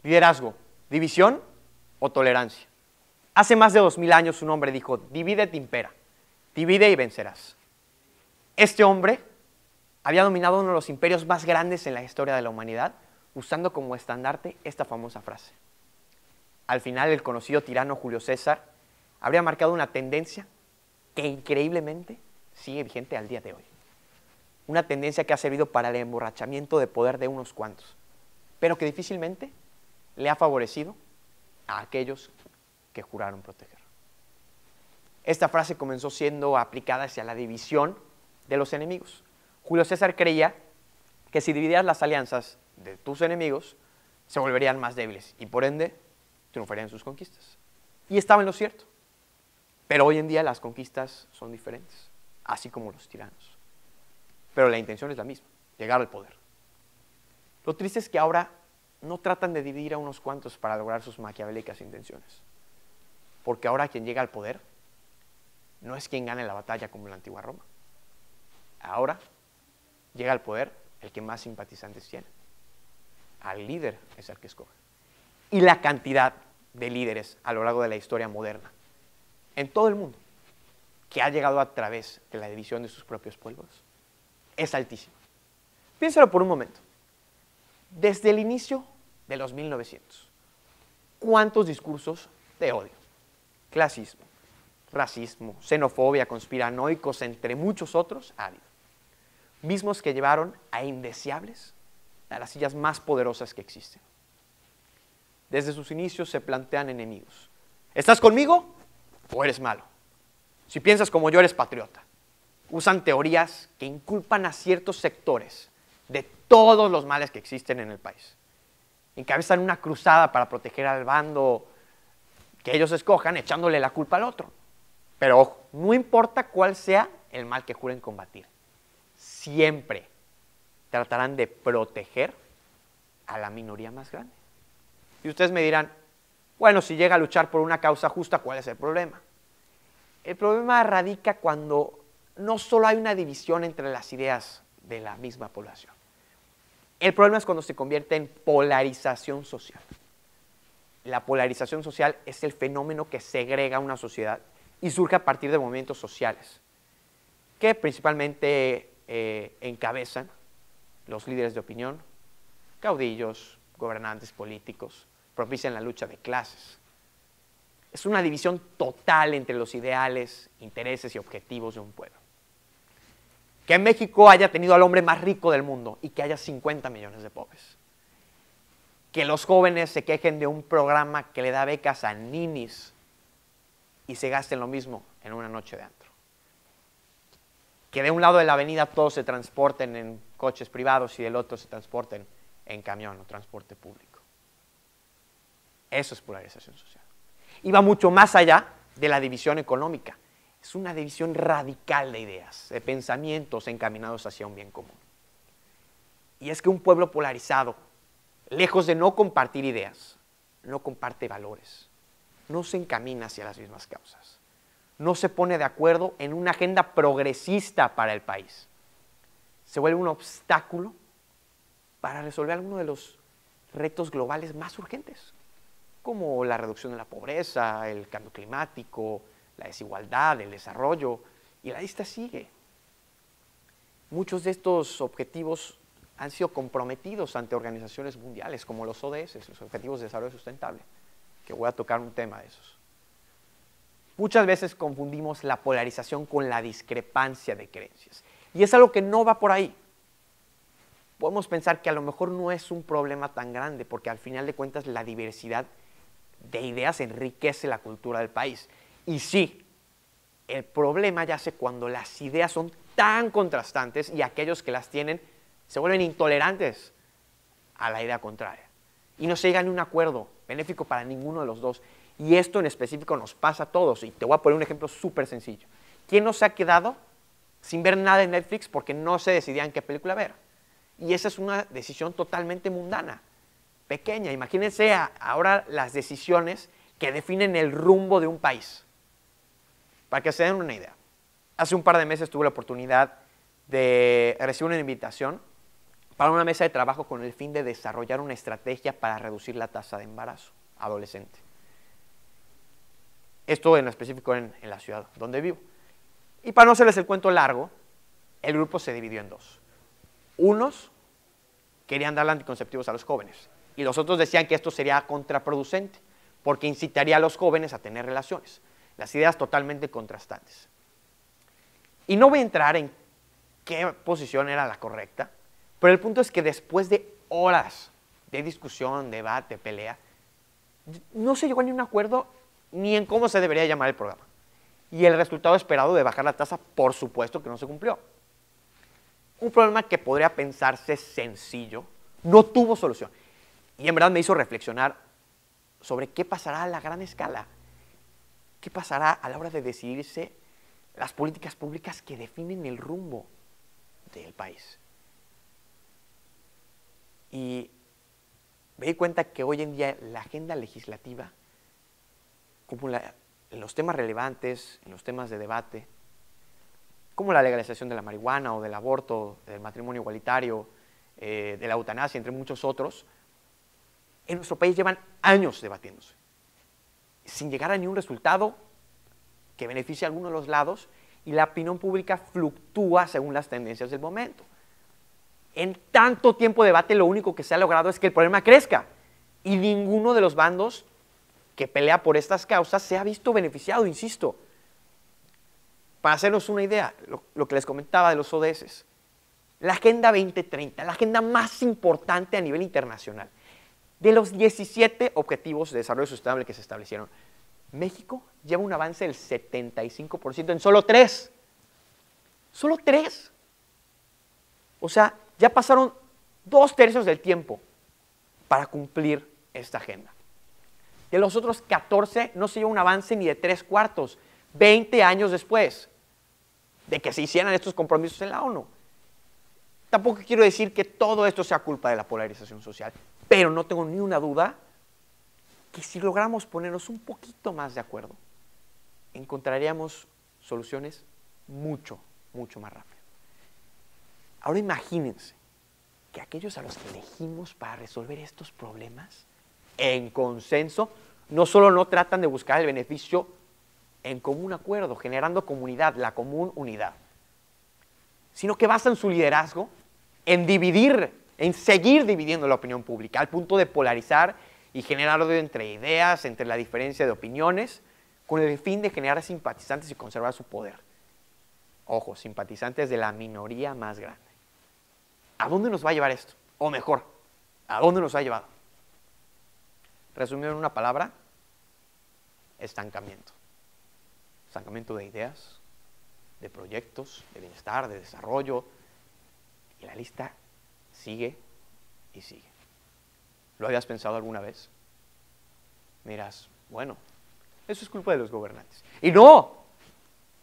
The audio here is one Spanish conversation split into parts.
Liderazgo, división o tolerancia. Hace más de 2000 años un hombre dijo, divide et impera, divide y vencerás. Este hombre había dominado uno de los imperios más grandes en la historia de la humanidad, usando como estandarte esta famosa frase. Al final, el conocido tirano Julio César habría marcado una tendencia que increíblemente sigue vigente al día de hoy. Una tendencia que ha servido para el emborrachamiento de poder de unos cuantos, pero que difícilmente le ha favorecido a aquellos que juraron proteger. Esta frase comenzó siendo aplicada hacia la división de los enemigos. Julio César creía que si dividías las alianzas de tus enemigos, se volverían más débiles y por ende triunfarían sus conquistas. Y estaba en lo cierto. Pero hoy en día las conquistas son diferentes, así como los tiranos. Pero la intención es la misma, llegar al poder. Lo triste es que ahora no tratan de dividir a unos cuantos para lograr sus maquiavélicas intenciones. Porque ahora quien llega al poder no es quien gane la batalla como en la antigua Roma. Ahora llega al poder el que más simpatizantes tiene. Al líder es el que escoge. Y la cantidad de líderes a lo largo de la historia moderna, en todo el mundo, que ha llegado a través de la división de sus propios pueblos, es altísima. Piénsalo por un momento. Desde el inicio de los 1900, ¿cuántos discursos de odio, clasismo, racismo, xenofobia, conspiranoicos, entre muchos otros, ha habido? Mismos que llevaron a indeseables a las sillas más poderosas que existen. Desde sus inicios se plantean enemigos. ¿Estás conmigo o eres malo? Si piensas como yo, eres patriota. Usan teorías que inculpan a ciertos sectores de todos los males que existen en el país. Encabezan una cruzada para proteger al bando que ellos escojan, echándole la culpa al otro. Pero ojo, no importa cuál sea el mal que juren combatir, siempre tratarán de proteger a la minoría más grande. Y ustedes me dirán, bueno, si llega a luchar por una causa justa, ¿cuál es el problema? El problema radica cuando no solo hay una división entre las ideas de la misma población. El problema es cuando se convierte en polarización social. La polarización social es el fenómeno que segrega una sociedad y surge a partir de movimientos sociales, que principalmente encabezan los líderes de opinión, caudillos, gobernantes políticos, propician la lucha de clases. Es una división total entre los ideales, intereses y objetivos de un pueblo. Que en México haya tenido al hombre más rico del mundo y que haya 50 millones de pobres. Que los jóvenes se quejen de un programa que le da becas a ninis y se gasten lo mismo en una noche de antro. Que de un lado de la avenida todos se transporten en coches privados y del otro se transporten en camión o transporte público. Eso es polarización social. Y va mucho más allá de la división económica. Es una división radical de ideas, de pensamientos encaminados hacia un bien común. Y es que un pueblo polarizado, lejos de no compartir ideas, no comparte valores, no se encamina hacia las mismas causas, no se pone de acuerdo en una agenda progresista para el país. Se vuelve un obstáculo para resolver algunos de los retos globales más urgentes, como la reducción de la pobreza, el cambio climático, la desigualdad, el desarrollo, y la lista sigue. Muchos de estos objetivos han sido comprometidos ante organizaciones mundiales como los ODS, los Objetivos de Desarrollo Sustentable, que voy a tocar un tema de esos. Muchas veces confundimos la polarización con la discrepancia de creencias, y es algo que no va por ahí. Podemos pensar que a lo mejor no es un problema tan grande, porque al final de cuentas la diversidad de ideas enriquece la cultura del país. Y sí, el problema yace cuando las ideas son tan contrastantes y aquellos que las tienen se vuelven intolerantes a la idea contraria. Y no se llega a un acuerdo benéfico para ninguno de los dos. Y esto en específico nos pasa a todos. Y te voy a poner un ejemplo súper sencillo. ¿Quién no se ha quedado sin ver nada en Netflix porque no se decidían qué película ver? Y esa es una decisión totalmente mundana, pequeña. Imagínense ahora las decisiones que definen el rumbo de un país. Para que se den una idea. Hace un par de meses tuve la oportunidad de recibir una invitación para una mesa de trabajo con el fin de desarrollar una estrategia para reducir la tasa de embarazo adolescente. Esto en específico en la ciudad donde vivo. Y para no hacerles el cuento largo, el grupo se dividió en dos. Unos querían darle anticonceptivos a los jóvenes y los otros decían que esto sería contraproducente porque incitaría a los jóvenes a tener relaciones. Las ideas totalmente contrastantes. Y no voy a entrar en qué posición era la correcta, pero el punto es que después de horas de discusión, debate, pelea, no se llegó a ningún acuerdo ni en cómo se debería llamar el programa. Y el resultado esperado de bajar la tasa, por supuesto que no se cumplió. Un problema que podría pensarse sencillo, no tuvo solución. Y en verdad me hizo reflexionar sobre qué pasará a la gran escala. ¿Qué pasará a la hora de decidirse las políticas públicas que definen el rumbo del país? Y me di cuenta que hoy en día la agenda legislativa, como en los temas relevantes, en los temas de debate, como la legalización de la marihuana o del aborto, del matrimonio igualitario, de la eutanasia, entre muchos otros, en nuestro país llevan años debatiéndose, sin llegar a ningún resultado que beneficie a alguno de los lados, y la opinión pública fluctúa según las tendencias del momento. En tanto tiempo de debate, lo único que se ha logrado es que el problema crezca, y ninguno de los bandos que pelea por estas causas se ha visto beneficiado, insisto. Para hacernos una idea, lo que les comentaba de los ODS, la Agenda 2030, la agenda más importante a nivel internacional, de los 17 objetivos de desarrollo sustentable que se establecieron, México lleva un avance del 75% en solo 3. Solo 3. O sea, ya pasaron 2/3 del tiempo para cumplir esta agenda. De los otros 14 no se lleva un avance ni de 3/4, 20 años después de que se hicieran estos compromisos en la ONU. Tampoco quiero decir que todo esto sea culpa de la polarización social, pero no tengo ni una duda que si logramos ponernos un poquito más de acuerdo, encontraríamos soluciones mucho, mucho más rápido. Ahora imagínense que aquellos a los que elegimos para resolver estos problemas en consenso, no solo no tratan de buscar el beneficio en común acuerdo, generando comunidad, la común unidad, sino que basan su liderazgo en dividir, en seguir dividiendo la opinión pública, al punto de polarizar y generar odio entre ideas, entre la diferencia de opiniones, con el fin de generar simpatizantes y conservar su poder. Ojo, simpatizantes de la minoría más grande. ¿A dónde nos va a llevar esto? O mejor, ¿a dónde nos ha llevado? Resumido en una palabra, estancamiento. Estancamiento de ideas, de proyectos, de bienestar, de desarrollo. Y la lista sigue y sigue. ¿Lo habías pensado alguna vez? Miras, bueno, eso es culpa de los gobernantes. Y no,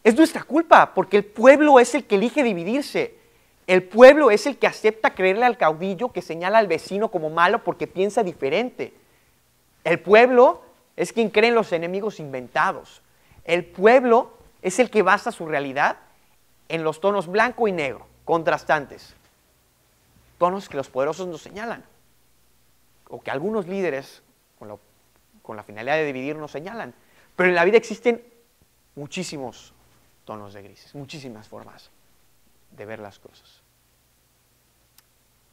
es nuestra culpa, porque el pueblo es el que elige dividirse. El pueblo es el que acepta creerle al caudillo que señala al vecino como malo porque piensa diferente. El pueblo es quien cree en los enemigos inventados. El pueblo es el que basa su realidad en los tonos blanco y negro, contrastantes. Tonos que los poderosos nos señalan, o que algunos líderes, con la finalidad de dividir, nos señalan. Pero en la vida existen muchísimos tonos de grises, muchísimas formas de ver las cosas.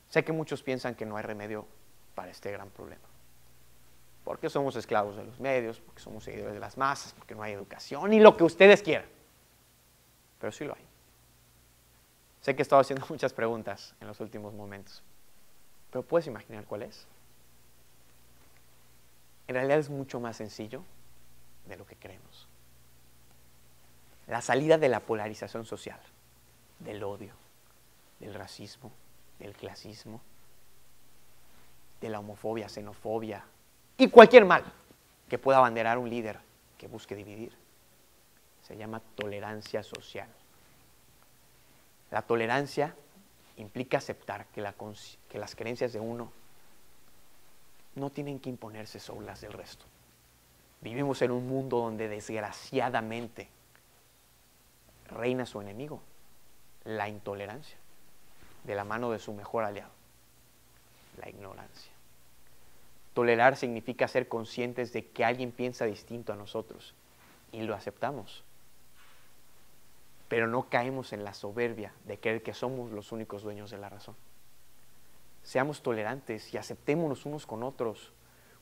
Sé que muchos piensan que no hay remedio para este gran problema, porque somos esclavos de los medios, porque somos seguidores de las masas, porque no hay educación, y lo que ustedes quieran. Pero sí lo hay. Sé que he estado haciendo muchas preguntas en los últimos momentos, pero ¿puedes imaginar cuál es? En realidad es mucho más sencillo de lo que creemos. La salida de la polarización social, del odio, del racismo, del clasismo, de la homofobia, xenofobia y cualquier mal que pueda abanderar un líder que busque dividir, se llama tolerancia social. La tolerancia implica aceptar que las creencias de uno no tienen que imponerse sobre las del resto. Vivimos en un mundo donde desgraciadamente reina su enemigo, la intolerancia, de la mano de su mejor aliado, la ignorancia. Tolerar significa ser conscientes de que alguien piensa distinto a nosotros y lo aceptamos. Pero no caemos en la soberbia de creer que somos los únicos dueños de la razón. Seamos tolerantes y aceptémonos unos con otros,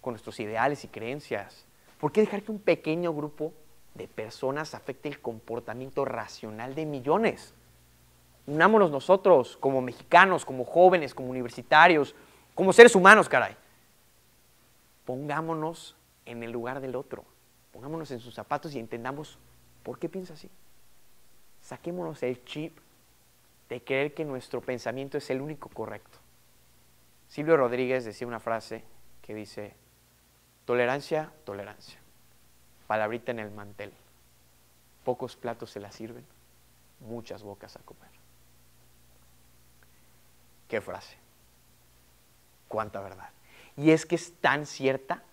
con nuestros ideales y creencias. ¿Por qué dejar que un pequeño grupo de personas afecte el comportamiento racional de millones? Unámonos nosotros como mexicanos, como jóvenes, como universitarios, como seres humanos, caray. Pongámonos en el lugar del otro, pongámonos en sus zapatos y entendamos por qué piensa así. Saquémonos el chip de creer que nuestro pensamiento es el único correcto. Silvio Rodríguez decía una frase que dice: tolerancia, tolerancia, palabrita en el mantel, pocos platos se la sirven, muchas bocas a comer. ¿Qué frase? ¿Cuánta verdad? Y es que es tan cierta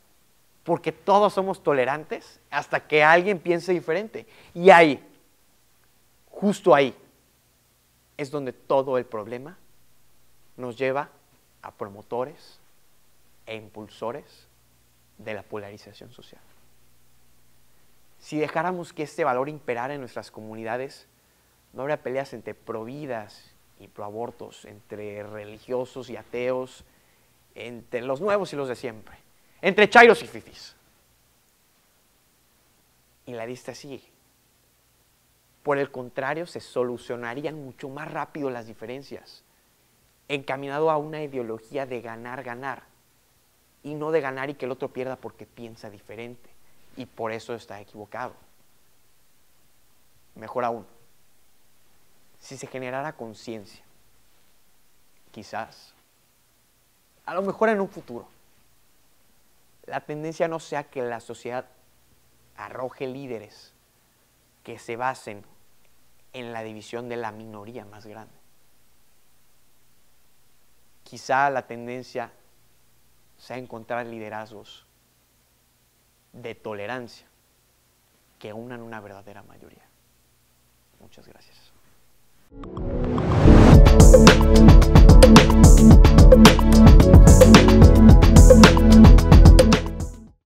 porque todos somos tolerantes hasta que alguien piense diferente. Y ahí, justo ahí, es donde todo el problema nos lleva a promotores e impulsores de la polarización social. Si dejáramos que este valor imperara en nuestras comunidades, no habría peleas entre providas y proabortos, entre religiosos y ateos, entre los nuevos y los de siempre, entre chairos y fifís. Y la lista sigue. Por el contrario, se solucionarían mucho más rápido las diferencias, encaminado a una ideología de ganar, ganar, y no de ganar y que el otro pierda porque piensa diferente, y por eso está equivocado. Mejor aún, si se generara conciencia, quizás, a lo mejor en un futuro, la tendencia no sea que la sociedad arroje líderes que se basen en la división de la minoría más grande. Quizá la tendencia sea encontrar liderazgos de tolerancia que unan una verdadera mayoría. Muchas gracias.